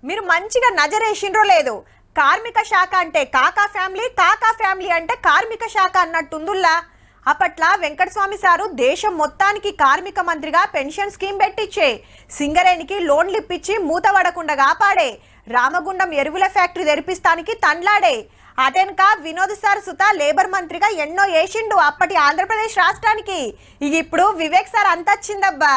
మీరు మంచిగా నజరేసిండ్రో లేదు. కార్మిక శాఖ అంటే కాకా ఫ్యామిలీ అంటే కార్మిక శాఖ అన్నట్టుందుల్లా. అప్పట్లా వెంకటస్వామి సారు దేశం మొత్తానికి కార్మిక మంత్రిగా పెన్షన్ స్కీమ్ పెట్టించే, సింగరేణికి లోన్లు ఇప్పించి మూత పడకుండా కాపాడే, రామగుండం ఎరువుల ఫ్యాక్టరీ తెరిపిస్తానికి తండ్లాడే. అటెన్కా వినోద్ సార్ సుత లేబర్ మంత్రిగా ఎన్నో వేసిండు అప్పటి ఆంధ్రప్రదేశ్ రాష్ట్రానికి. ఇక ఇప్పుడు వివేక్ సార్ అంత వచ్చిందబ్బా.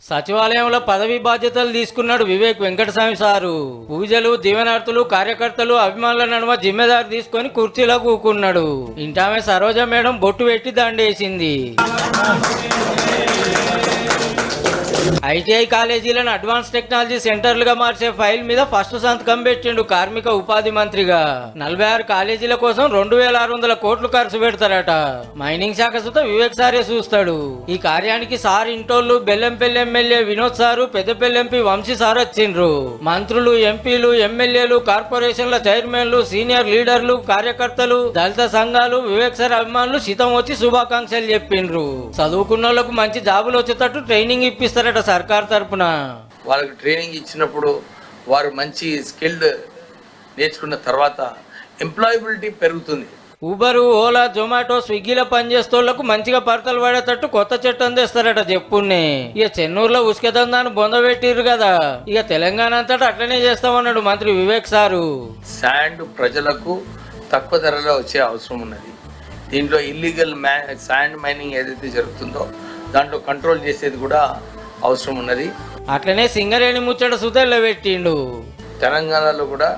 సచివాలయంలో పదవి బాధ్యతలు తీసుకున్నాడు వివేక్ వెంకటస్వామి సారు. పూజలు, దీవెనార్తులు, కార్యకర్తలు, అభిమానుల నడుమ జిమ్మెదారు తీసుకొని కుర్చీలో కూకున్నాడు. ఇంటామె సరోజ మేడం బొట్టు పెట్టి దండేసింది. ఐటీఐ కాలేజీలను అడ్వాన్స్ టెక్నాలజీ సెంటర్లుగా మార్చే ఫైల్ మీద ఫస్ట్ సంతకం పెట్టిండు కార్మిక ఉపాధి మంత్రిగా. 46 కాలేజీల కోసం 2600 కోట్లు ఖర్చు పెడతారట. మైనింగ్ శాఖ సుత వివేక్ సారే చూస్తాడు. ఈ కార్యానికి సార్ ఇంటోళ్లు Bellampalli MLA Vinod sir, Peddapalli MP Vamshi sir వచ్చిండ్రు. మంత్రులు, ఎంపీలు, ఎమ్మెల్యేలు, కార్పొరేషన్ల చైర్మన్లు, సీనియర్ లీడర్లు, కార్యకర్తలు, దళిత సంఘాలు, వివేక్ సార్ అభిమానులు శితం వచ్చి శుభాకాంక్షలు చెప్పిండ్రు. చదువుకున్న వాళ్ళకు మంచి జాబులు వచ్చేటట్టు ట్రైనింగ్ ఇప్పిస్తారట సర్కార్ తరపున. వాళ్ళకి ట్రైనింగ్ ఇచ్చినప్పుడు వారు మంచి స్కిల్డ్ నేర్చుకున్న తర్వాత ఎంప్లాయబిలిటీ పెరుగుతుంది. ఊబరు, ఓలా, జొమాటో, స్విగ్గీలో పనిచేస్తోళ్లకు మంచిగా పడతలు పడేటట్టు కొత్త చట్టం తెస్తారట చెప్పున్నే. ఇక చెన్నూరులో ఉసుక దందాన్ని బొందబెట్టిర్రు కదా, ఇక తెలంగాణ అంతటా అట్లనే చేస్తామన్నాడు మంత్రి వివేక్ సారు. శాండ్ ప్రజలకు తక్కువ ధరలో వచ్చే అవసరం ఉన్నది. దీంట్లో ఇల్లీగల్ శాండ్ మైనింగ్ ఏదైతే జరుగుతుందో దాంట్లో కంట్రోల్ చేసేది కూడా అవసరం ఉన్నది. అట్లనే సింగరేణి ముచ్చట సుతల్లో పెట్టిండు. తెలంగాణలో కూడా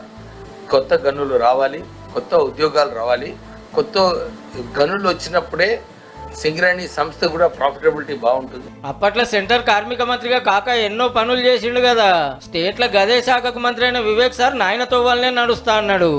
కొత్త గనులు రావాలి, కొత్త ఉద్యోగాలు రావాలి. కొత్త గనులు వచ్చినప్పుడే సింగరేణి సంస్థ కూడా ప్రాఫిటబిలిటీ బాగుంటుంది. అప్పట్లో సెంటర్ కార్మిక మంత్రిగా కాక ఎన్నో పనులు చేసిండు కదా. స్టేట్ల గదే శాఖకు మంత్రి అయిన వివేక్ సార్ నాయనతో వాళ్ళనే నడుస్తా అన్నాడు.